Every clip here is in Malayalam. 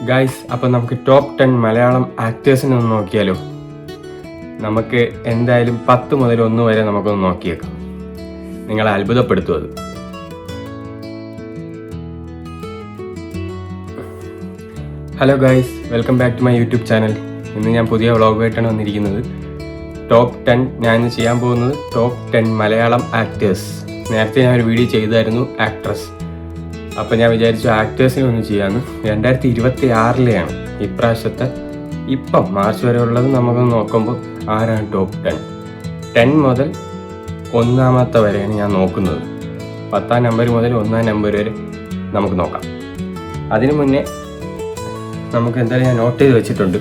ഗൈസ്, അപ്പോൾ നമുക്ക് ടോപ്പ് 10 മലയാളം ആക്ടേഴ്സിനെ ഒന്ന് നോക്കിയാലോ. നമുക്ക് എന്തായാലും 10 മുതൽ 1 വരെ നമുക്കൊന്ന് നോക്കിയേക്കാം. നിങ്ങളെ അത്ഭുതപ്പെടുത്തും അത്. Hello guys, welcome back to my YouTube channel. ഇന്ന് ഞാൻ പുതിയ വ്ളോഗായിട്ടാണ് വന്നിരിക്കുന്നത്. ടോപ്പ് 10 ഞാൻ ഇന്ന് ചെയ്യാൻ പോകുന്നത് ടോപ്പ് 10 മലയാളം ആക്ടേഴ്സ്. നേരത്തെ ഞാൻ ഒരു വീഡിയോ ചെയ്തായിരുന്നു ആക്ട്രസ്. അപ്പോൾ ഞാൻ വിചാരിച്ചു ആക്ടേഴ്സിനെ ഒന്ന് ചെയ്യാമെന്ന്. 2026 ഇപ്രാവശ്യത്തെ ഇപ്പം മാർച്ച് വരെ ഉള്ളത് നമുക്കൊന്ന് നോക്കുമ്പോൾ ആരാണ് ടോപ്പ് 10 മുതൽ 1 വരെയാണ് ഞാൻ നോക്കുന്നത്. 10ാം നമ്പർ മുതൽ 1ാം നമ്പർ വരെ നമുക്ക് നോക്കാം. അതിനു മുന്നേ നമുക്ക് എന്തായാലും ഞാൻ നോട്ട് ചെയ്ത് വെച്ചിട്ടുണ്ട്.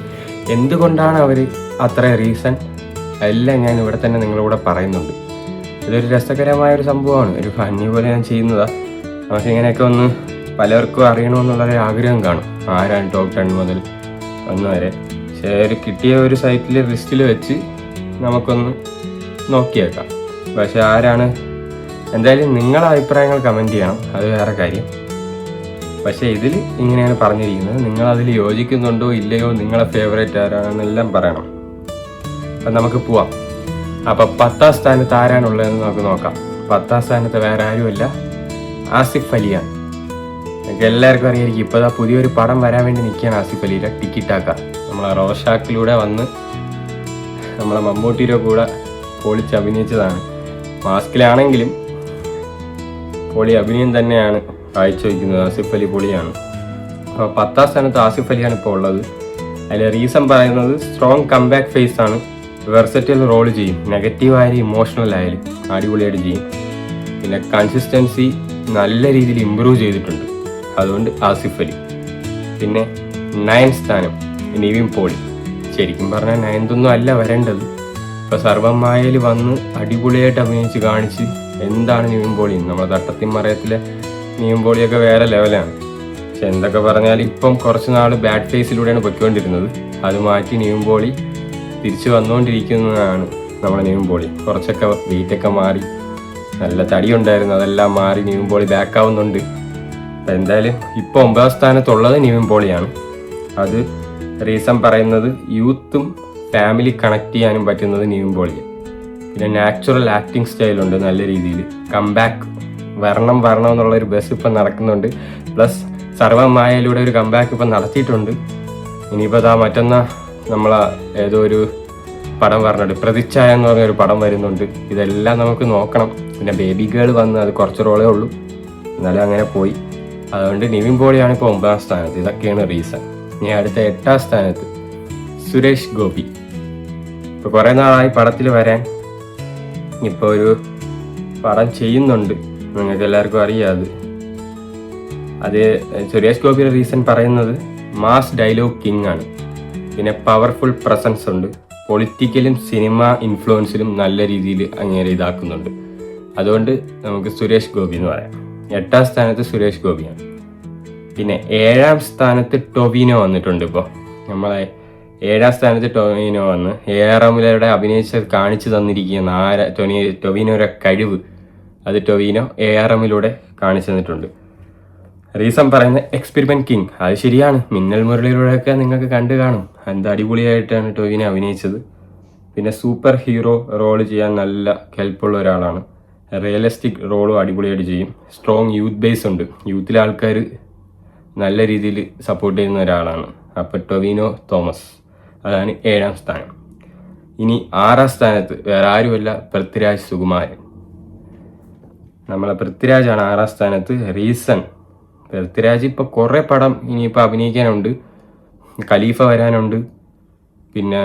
എന്തുകൊണ്ടാണ് അവർ അത്ര റീസൺ എല്ലാം ഞാൻ ഇവിടെ തന്നെ നിങ്ങളൂടെ പറയുന്നുണ്ട്. ഇതൊരു രസകരമായൊരു സംഭവമാണ്, ഒരു ഫണ്ണി പോലെ ഞാൻ ചെയ്യുന്നതാണ്. നമുക്ക് ഇങ്ങനെയൊക്കെ ഒന്ന് പലർക്കും അറിയണമെന്നുള്ളൊരു ആഗ്രഹം കാണും, ആരാണ് ടോപ്പ് 10 മുതൽ 1 വരെ. പക്ഷേ ഒരു കിട്ടിയ ഒരു സൈറ്റിൽ ലിസ്റ്റിൽ വെച്ച് നമുക്കൊന്ന് നോക്കിയേക്കാം. പക്ഷെ ആരാണ് എന്തായാലും നിങ്ങളുടെ അഭിപ്രായങ്ങൾ കമൻറ്റ് ചെയ്യണം, അത് വേറെ കാര്യം. പക്ഷേ ഇതിൽ ഇങ്ങനെയാണ് പറഞ്ഞിരിക്കുന്നത്. നിങ്ങളതിൽ യോജിക്കുന്നുണ്ടോ ഇല്ലയോ, നിങ്ങളെ ഫേവറേറ്റ് ആരാണെന്നെല്ലാം പറയണം. അപ്പം നമുക്ക് പോവാം. അപ്പം 10ാം സ്ഥാനത്ത് ആരാണുള്ളതെന്ന് നമുക്ക് നോക്കാം. 10ാം സ്ഥാനത്ത് വേറെ ആരുമല്ല, ആസിഫ് അലിയാണ്. നിങ്ങൾക്ക് എല്ലാവർക്കും അറിയായിരിക്കും, ഇപ്പോൾ പുതിയൊരു പടം വരാൻ വേണ്ടി നിൽക്കുകയാണ് ആസിഫ് അലിയുടെ ടിക്കിറ്റാക്ക. നമ്മളെ റോഷാക്കിലൂടെ വന്ന് നമ്മളെ മമ്മൂട്ടിയുടെ കൂടെ പൊളിച്ച് അഭിനയിച്ചതാണ്. മാസ്കിലാണെങ്കിലും പൊളി അഭിനയം തന്നെയാണ് കാഴ്ചവെക്കുന്നത്. ആസിഫ് അലി പൊളിയാണ്. അപ്പോൾ 10ാം സ്ഥാനത്ത് ആസിഫ് അലിയാണ് ഇപ്പോൾ ഉള്ളത്. അതിൽ റീസൺ പറയുന്നത് സ്ട്രോങ് കംബാക്ക് ഫേസ് ആണ്, വെർസറ്റൈൽ റോൾ ചെയ്യും, നെഗറ്റീവ് ആയാലും ഇമോഷണൽ ആയാലും അടിപൊളിയായിട്ട് ചെയ്യും. പിന്നെ കൺസിസ്റ്റൻസി നല്ല രീതിയിൽ ഇമ്പ്രൂവ് ചെയ്തിട്ടുണ്ട്, അതുകൊണ്ട് ആസിഫ് അലി. പിന്നെ 9ാം സ്ഥാനം നിവിൻ പോളി. ശരിക്കും പറഞ്ഞാൽ 9th അല്ല വരേണ്ടത്. ഇപ്പോൾ സർവ്വമായയിൽ വന്ന് അടിപൊളിയായിട്ട് അഭിനയിച്ച് കാണിച്ച് എന്താണ് നിവിൻ പോളി. നമ്മുടെ തട്ടത്തിമറയത്തിലെ നിവിൻ പോളിയൊക്കെ വേറെ ലെവലാണ്. പക്ഷെ എന്തൊക്കെ പറഞ്ഞാൽ ഇപ്പം കുറച്ച് നാൾ ബാഡ് ഫേസിലൂടെയാണ് പൊയ്ക്കൊണ്ടിരുന്നത്. അത് മാറ്റി നിവിൻ പോളി തിരിച്ചു വന്നുകൊണ്ടിരിക്കുന്നതാണ് നമ്മുടെ നിവിൻ പോളി. കുറച്ചൊക്കെ വെയിറ്റൊക്കെ മാറി, നല്ല തടി ഉണ്ടായിരുന്നു, അതെല്ലാം മാറി നിവിൻ പോളി ബാക്ക് ആവുന്നുണ്ട്. അപ്പം എന്തായാലും ഇപ്പോൾ 9ാം സ്ഥാനത്തുള്ളത് നിവിൻ പോളിയാണ്. അത് റീസൺ പറയുന്നത് യൂത്തും ഫാമിലി കണക്ട് ചെയ്യാനും പറ്റുന്നത് നിവിൻ പോളിയാണ്. പിന്നെ നാച്ചുറൽ ആക്ടിങ് സ്റ്റൈലുണ്ട്, നല്ല രീതിയിൽ കംബാക്ക് വരണം എന്നുള്ളൊരു ബസ് ഇപ്പം നടക്കുന്നുണ്ട്. പ്ലസ് സർവ്വമായയിലൂടെ ഒരു കംബാക്ക് ഇപ്പം നടത്തിയിട്ടുണ്ട്. ഇനിയിപ്പോൾ മറ്റന്നാ നമ്മളെ ഏതോ ഒരു പടം പറഞ്ഞിട്ട് പ്രതിച്ഛായ എന്ന് പറഞ്ഞൊരു പടം വരുന്നുണ്ട്. ഇതെല്ലാം നമുക്ക് നോക്കണം. പിന്നെ ബേബി ഗേൾ വന്ന് അത് കുറച്ച് റോളേ ഉള്ളൂ, എന്നാലും അങ്ങനെ പോയി. അതുകൊണ്ട് നിവിൻ പോളിയാണ് ഇപ്പോൾ 9ാം സ്ഥാനത്ത്. ഇതൊക്കെയാണ് റീസൺ. ഇനി അടുത്ത 8ാം സ്ഥാനത്ത് സുരേഷ് ഗോപി. ഇപ്പോൾ കുറേ നാളായി പടത്തിൽ വരാൻ. ഇപ്പോൾ ഒരു പടം ചെയ്യുന്നുണ്ട്, നിങ്ങൾക്ക് എല്ലാവർക്കും അറിയാം. അത് സുരേഷ് ഗോപിയുടെ റീസൺ പറയുന്നത് മാസ് ഡയലോഗ് കിങ് ആണ്. പിന്നെ പവർഫുൾ പ്രസൻസ് ഉണ്ട്, പൊളിറ്റിക്കലും സിനിമ ഇൻഫ്ലുവൻസിലും നല്ല രീതിയിൽ അങ്ങനെ ഇതാക്കുന്നുണ്ട്. അതുകൊണ്ട് നമുക്ക് സുരേഷ് ഗോപി എന്ന് പറയാം. 8ാം സ്ഥാനത്ത് സുരേഷ് ഗോപിയാണ്. പിന്നെ 7ാം സ്ഥാനത്ത് ടൊവിനോ വന്നിട്ടുണ്ട്. ഇപ്പോൾ നമ്മളെ 7ാം സ്ഥാനത്ത് ടൊവിനോ വന്ന് AR റഹ്മാനിലൂടെ അഭിനയിച്ച് കാണിച്ചു തന്നിരിക്കുന്ന ടൊവിനോയുടെ കഴിവ്, അത് ടൊവിനോ AR റഹ്മാനിലൂടെ കാണിച്ചു തന്നിട്ടുണ്ട്. റീസൺ പറയുന്ന എക്സ്പെരിമെന്റ് കിങ്. അത് ശരിയാണ്, മിന്നൽ മുരളിയിലൂടെയൊക്കെ നിങ്ങൾക്ക് കണ്ടു കാണും, എന്ത് അടിപൊളിയായിട്ടാണ് ടൊവിനോ അഭിനയിച്ചത്. പിന്നെ സൂപ്പർ ഹീറോ റോള് ചെയ്യാൻ നല്ല കെൽപ്പുള്ള ഒരാളാണ്. റിയലിസ്റ്റിക് റോളും അടിപൊളിയായിട്ട് ചെയ്യും. സ്ട്രോങ് യൂത്ത് ബേസ് ഉണ്ട്, യൂത്തിലെ ആൾക്കാർ നല്ല രീതിയിൽ സപ്പോർട്ട് ചെയ്യുന്ന ഒരാളാണ്. അപ്പോൾ ടൊവിനോ തോമസ്, അതാണ് 7ാം സ്ഥാനം. ഇനി 6ാം സ്ഥാനത്ത് വേറെ ആരുമല്ല, പൃഥ്വിരാജ് സുകുമാരൻ. നമ്മളെ പൃഥ്വിരാജാണ് 6ാം സ്ഥാനത്ത്. റീസൺ പൃഥ്വിരാജ് ഇപ്പോൾ കുറേ പടം ഇനിയിപ്പോൾ അഭിനയിക്കാനുണ്ട്. ഖലീഫ വരാനുണ്ട്, പിന്നെ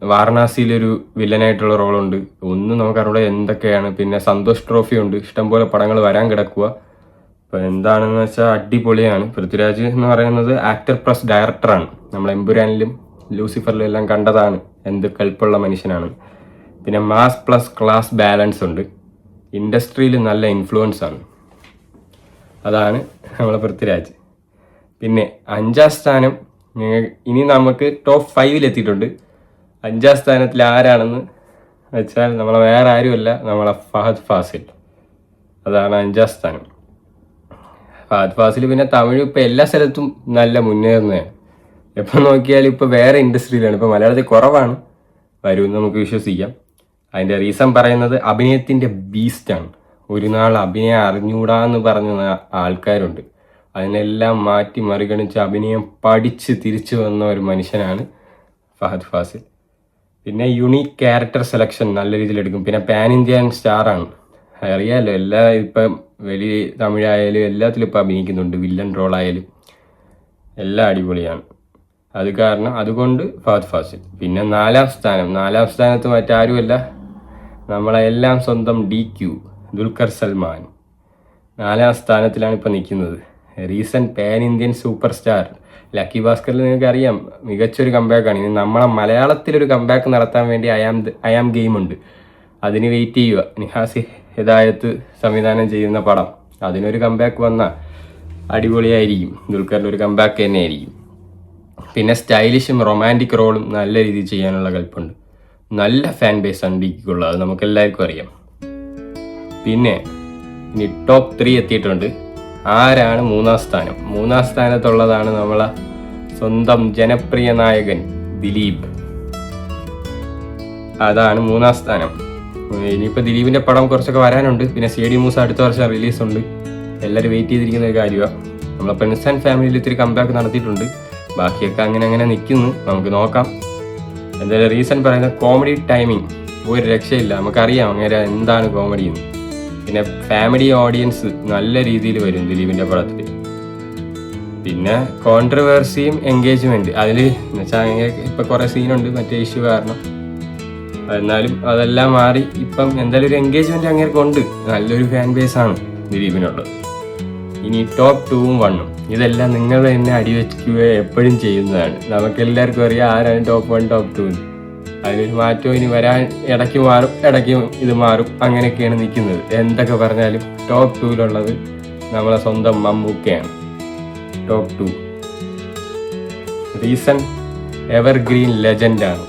വാരണാസിയിലൊരു വില്ലനായിട്ടുള്ള റോളുണ്ട്, ഒന്നും നമുക്കറിവിടെ എന്തൊക്കെയാണ്. പിന്നെ സന്തോഷ് ട്രോഫി ഉണ്ട്, ഇഷ്ടംപോലെ പടങ്ങൾ വരാൻ കിടക്കുക. അപ്പോൾ എന്താണെന്ന് വെച്ചാൽ അടിപൊളിയാണ്. പൃഥ്വിരാജ് എന്ന് പറയുന്നത് ആക്ടർ പ്ലസ് ഡയറക്ടറാണ്. നമ്മൾ എമ്പുരാനിലും ലൂസിഫറിലും എല്ലാം കണ്ടതാണ് എന്ത് കൽപ്പുള്ള മനുഷ്യനാണ്. പിന്നെ മാസ് പ്ലസ് ക്ലാസ് ബാലൻസ് ഉണ്ട്, ഇൻഡസ്ട്രിയിൽ നല്ല ഇൻഫ്ലുവൻസ് ആണ്. അതാണ് നമ്മളെ പൃഥ്വിരാജ്. പിന്നെ 5ാം സ്ഥാനം ഇനി നമുക്ക് ടോപ്പ് 5 എത്തിയിട്ടുണ്ട്. 5ാം സ്ഥാനത്തിൽ ആരാണെന്ന് വെച്ചാൽ നമ്മളെ വേറെ ആരുമല്ല, നമ്മളെ ഫഹദ് ഫാസിൽ. അതാണ് 5ാം സ്ഥാനം. ഫഹദ് ഫാസിൽ പിന്നെ തമിഴ് ഇപ്പോൾ എല്ലാ സ്ഥലത്തും നല്ല മുന്നേറുന്നതാണ്. എപ്പോൾ നോക്കിയാലും ഇപ്പോൾ വേറെ ഇൻഡസ്ട്രിയിലാണ്, ഇപ്പോൾ മലയാളത്തിൽ കുറവാണ്, വരുമെന്ന് നമുക്ക് വിശ്വസിക്കാം. അതിൻ്റെ റീസൺ പറയുന്നത് അഭിനയത്തിൻ്റെ ബീസ്റ്റാണ്. ഒരു നാൾ അഭിനയം അറിഞ്ഞൂടാന്ന് പറഞ്ഞ ആൾക്കാരുണ്ട്. അതിനെല്ലാം മാറ്റി മറികണിച്ച് അഭിനയം പഠിച്ച് തിരിച്ചു വന്ന ഒരു മനുഷ്യനാണ് ഫഹദ് ഫാസിൽ. പിന്നെ യുണീക്ക് ക്യാരക്ടർ സെലക്ഷൻ നല്ല രീതിയിൽ എടുക്കും. പിന്നെ പാൻ ഇന്ത്യൻ സ്റ്റാറാണ്, അറിയാമല്ലോ. ഇപ്പം വലിയ തമിഴായാലും എല്ലാത്തിലും ഇപ്പം അഭിനയിക്കുന്നുണ്ട്. വില്ലൻ റോളായാലും എല്ലാം അടിപൊളിയാണ്. അത് കാരണം അതുകൊണ്ട് ഫഹദ് ഫാസിൽ. പിന്നെ നാലാം സ്ഥാനത്ത് മറ്റാരുമല്ല, നമ്മളെല്ലാം സ്വന്തം DQ ദുൽഖർ സൽമാൻ 4ാം സ്ഥാനത്തിലാണ് ഇപ്പോൾ നിൽക്കുന്നത്. Recent pan Indian superstar lucky ഭാസ്കറിൽ നിങ്ങൾക്ക് അറിയാം, മികച്ചൊരു കംബാക്കാണ്. ഇനി നമ്മളെ മലയാളത്തിലൊരു കംബാക്ക് നടത്താൻ വേണ്ടി അയാം ഗെയിം ഉണ്ട്, അതിന് വെയിറ്റ് ചെയ്യുക. നിഹാസ് ഹിദായത്ത് സംവിധാനം ചെയ്യുന്ന പടം, അതിനൊരു കംബാക്ക് വന്നാൽ അടിപൊളിയായിരിക്കും. ദുൽഖറിൻ്റെ ഒരു കംബാക്ക് തന്നെ ആയിരിക്കും. പിന്നെ സ്റ്റൈലിഷും റൊമാൻറ്റിക് റോളും നല്ല രീതിയിൽ ചെയ്യാനുള്ള കൽപ്പുണ്ട്. നല്ല ഫാൻ ബേസ് ആണ് DQക്കുള്ളത്, അത് നമുക്കെല്ലാവർക്കും അറിയാം. പിന്നെ ഇനി ടോപ്പ് 3 എത്തിയിട്ടുണ്ട്. ആരാണ് 3ാം സ്ഥാനം? 3ാം സ്ഥാനത്തുള്ളതാണ് നമ്മളെ സ്വന്തം ജനപ്രിയ നായകൻ ദിലീപ്. അതാണ് 3ാം സ്ഥാനം. ഇനിയിപ്പോൾ ദിലീപിൻ്റെ പടം കുറച്ചൊക്കെ വരാനുണ്ട്. പിന്നെ CD മൂസ അടുത്ത വർഷം റിലീസുണ്ട്. എല്ലാവരും വെയിറ്റ് ചെയ്തിരിക്കുന്ന ഒരു കാര്യമാണ്. നമ്മളെ ഫ്രണ്ട്സ് ആൻഡ് ഫാമിലിയിൽ ഇത്തിരി കംബാക്ക് നടത്തിയിട്ടുണ്ട്, ബാക്കിയൊക്കെ അങ്ങനെ നിൽക്കുന്നു. നമുക്ക് നോക്കാം. എന്തായാലും റീസൺ പറയുന്നത് കോമഡി ടൈമിങ് ഒരു രക്ഷയില്ല. നമുക്കറിയാം അങ്ങനെ എന്താണ് കോമഡി എന്ന്. പിന്നെ ഫാമിലി ഓഡിയൻസ് നല്ല രീതിയിൽ വരും ദിലീപിൻ്റെ പടത്തിൽ. പിന്നെ കോൺട്രവേഴ്സിയും എൻഗേജ്മെൻറ്റ് അതിൽ എന്ന് വെച്ചാൽ ഇപ്പം കുറേ സീനുണ്ട് മറ്റേ ഇഷ്യൂ കാരണം. എന്നാലും അതെല്ലാം മാറി ഇപ്പം എന്തായാലും ഒരു എൻഗേജ്മെൻറ്റ് അങ്ങേർക്ക് ഉണ്ട്. നല്ലൊരു ഫാൻ ബേസാണ് ദിലീപിനുള്ളത്. ഇനി ടോപ്പ് 2ഉം 1ഉം ഇതെല്ലാം നിങ്ങൾ തന്നെ അടിവെക്കുക എപ്പോഴും ചെയ്യുന്നതാണ്. നമുക്കെല്ലാവർക്കും അറിയാം ആരാണ് ടോപ്പ് 1 ടോപ്പ് 2 എന്ന്. അതിനൊരു മാറ്റവും ഇനി വരാൻ ഇടയ്ക്ക് മാറും, ഇടയ്ക്ക് ഇത് മാറും, അങ്ങനെയൊക്കെയാണ് നിൽക്കുന്നത്. എന്തൊക്കെ പറഞ്ഞാലും ടോപ്പ് 2ലുള്ളത് നമ്മളെ സ്വന്തം മമ്മൂക്കയാണ്. ടോപ്പ് 2 റീസൺ എവർഗ്രീൻ ലെജൻഡാണ്.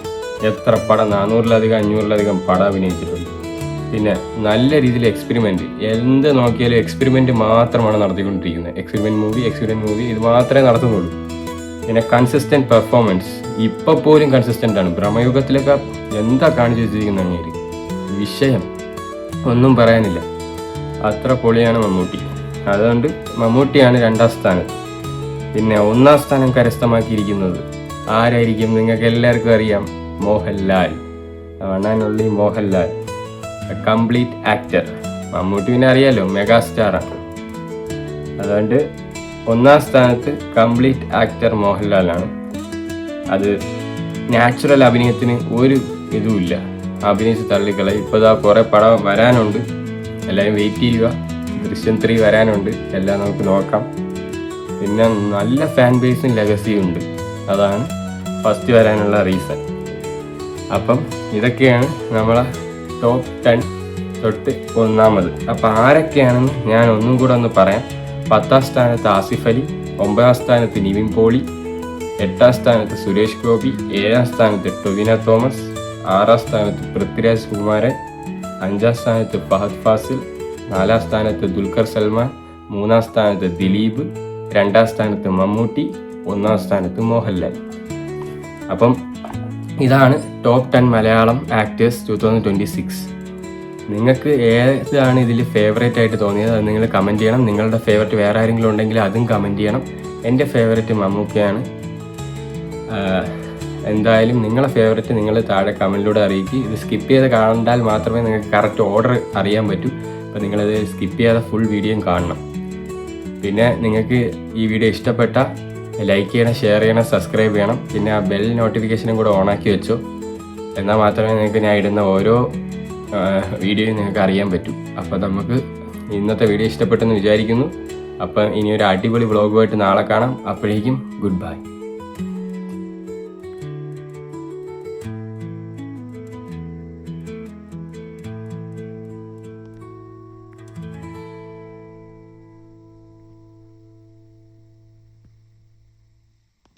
എത്ര പടം 400-ലധികം 500-ലധികം പടം അഭിനയിച്ചിട്ടുണ്ട്. പിന്നെ നല്ല രീതിയിൽ എക്സ്പെരിമെൻറ്റ്, എന്ത് നോക്കിയാലും എക്സ്പെരിമെൻറ്റ് മാത്രമാണ് നടത്തിക്കൊണ്ടിരിക്കുന്നത്. എക്സ്പെരിമെൻറ്റ് മൂവി ഇത് മാത്രമേ നടത്തുന്നുള്ളൂ. പിന്നെ കൺസിസ്റ്റൻറ്റ് പെർഫോമൻസ്, ഇപ്പോൾ പോലും കൺസിസ്റ്റൻ്റ് ആണ്. ബ്രഹ്മയുഗത്തിലൊക്കെ എന്താ കാണിച്ചു വെച്ചിരിക്കുന്ന അങ്ങേര്, വിഷയം ഒന്നും പറയാനില്ല. അത്ര പൊളിയാണ് മമ്മൂട്ടി. അതുകൊണ്ട് മമ്മൂട്ടിയാണ് 2ാം സ്ഥാനത്ത്. പിന്നെ 1ാം സ്ഥാനം കരസ്ഥമാക്കിയിരിക്കുന്നത് ആരായിരിക്കും? നിങ്ങൾക്ക് എല്ലാവർക്കും അറിയാം, മോഹൻലാൽ. കാണാനുള്ള മോഹൻലാൽ കംപ്ലീറ്റ് ആക്ടർ. മമ്മൂട്ടി പിന്നെ അറിയാലോ, മെഗാസ്റ്റാറാണ്. അതുകൊണ്ട് 1ാം സ്ഥാനത്ത് കംപ്ലീറ്റ് ആക്ടർ മോഹൻലാലാണ്. അത് നാച്ചുറൽ അഭിനയത്തിന് ഒരു ഇതുമില്ല, അഭിനയിച്ച് തള്ളിക്കളയും. ഇപ്പോൾ ഇതാ കുറേ പടം വരാനുണ്ട്, എല്ലാവരും വെയിറ്റ് ചെയ്യുക. ദൃശ്യം 3 വരാനുണ്ട്, എല്ലാം നമുക്ക് നോക്കാം. പിന്നെ നല്ല ഫാൻ ബേസും ലെഗസിയും ഉണ്ട്, അതാണ് ഫസ്റ്റ് വരാനുള്ള റീസൺ. അപ്പം ഇതൊക്കെയാണ് നമ്മളെ ടോപ്പ് 10 തൊട്ട് 1ാമത്. അപ്പോൾ ആരൊക്കെയാണെന്ന് ഞാൻ ഒന്നും കൂടെ ഒന്ന് പറയാം. 10ാം സ്ഥാനത്ത് ആസിഫ് അലി, 9ാം സ്ഥാനത്ത് നിവിൻ പോളി, 8ാം സ്ഥാനത്ത് സുരേഷ് ഗോപി, 7ാം സ്ഥാനത്ത് ടൊവിനോ തോമസ്, 6ാം സ്ഥാനത്ത് പൃഥ്വിരാജ് കുമാരൻ, 5ാം സ്ഥാനത്ത് ഫഹദ് ഫാസിൽ, 4ാം സ്ഥാനത്ത് ദുൽഖർ സൽമാൻ, 3ാം സ്ഥാനത്ത് ദിലീപ്, 2ാം സ്ഥാനത്ത് മമ്മൂട്ടി, 1ാം സ്ഥാനത്ത് മോഹൻലാൽ. അപ്പം ഇതാണ് ടോപ്പ് 10 മലയാളം ആക്ടേഴ്സ് 2026. നിങ്ങൾക്ക് ഏതാണ് ഇതിൽ ഫേവറേറ്റ് ആയിട്ട് തോന്നിയത് അത് നിങ്ങൾ കമൻറ്റ് ചെയ്യണം. നിങ്ങളുടെ ഫേവറേറ്റ് വേറെ ആരെങ്കിലും ഉണ്ടെങ്കിൽ അതും കമൻറ്റ് ചെയ്യണം. എൻ്റെ ഫേവറേറ്റ് മമ്മൂക്കയാണ്. എന്തായാലും നിങ്ങളെ ഫേവറേറ്റ് നിങ്ങൾ താഴെ കമൻറ്റിലൂടെ അറിയിക്കുക. ഇത് സ്കിപ്പ് ചെയ്ത് കണ്ടാൽ മാത്രമേ നിങ്ങൾക്ക് കറക്റ്റ് ഓർഡർ അറിയാൻ പറ്റൂ. അപ്പോൾ നിങ്ങളത് സ്കിപ്പ് ചെയ്യാതെ ഫുൾ വീഡിയോയും കാണണം. പിന്നെ നിങ്ങൾക്ക് ഈ വീഡിയോ ഇഷ്ടപ്പെട്ട ലൈക്ക് ചെയ്യണം, ഷെയർ ചെയ്യണം, സബ്സ്ക്രൈബ് ചെയ്യണം. പിന്നെ ആ ബെൽ നോട്ടിഫിക്കേഷനും കൂടെ ഓണാക്കി വെച്ചോ. എന്നാൽ മാത്രമേ നിങ്ങൾക്ക് ഞാൻ ഇടുന്ന ഓരോ വീഡിയോയും നിങ്ങൾക്ക് അറിയാൻ പറ്റൂ. അപ്പോൾ നമുക്ക് ഇന്നത്തെ വീഡിയോ ഇഷ്ടപ്പെട്ടെന്ന് വിചാരിക്കുന്നു. അപ്പം ഇനി ഒരു അടിപൊളി വ്ളോഗുമായിട്ട് നാളെ കാണാം. അപ്പോഴേക്കും ഗുഡ് ബൈ.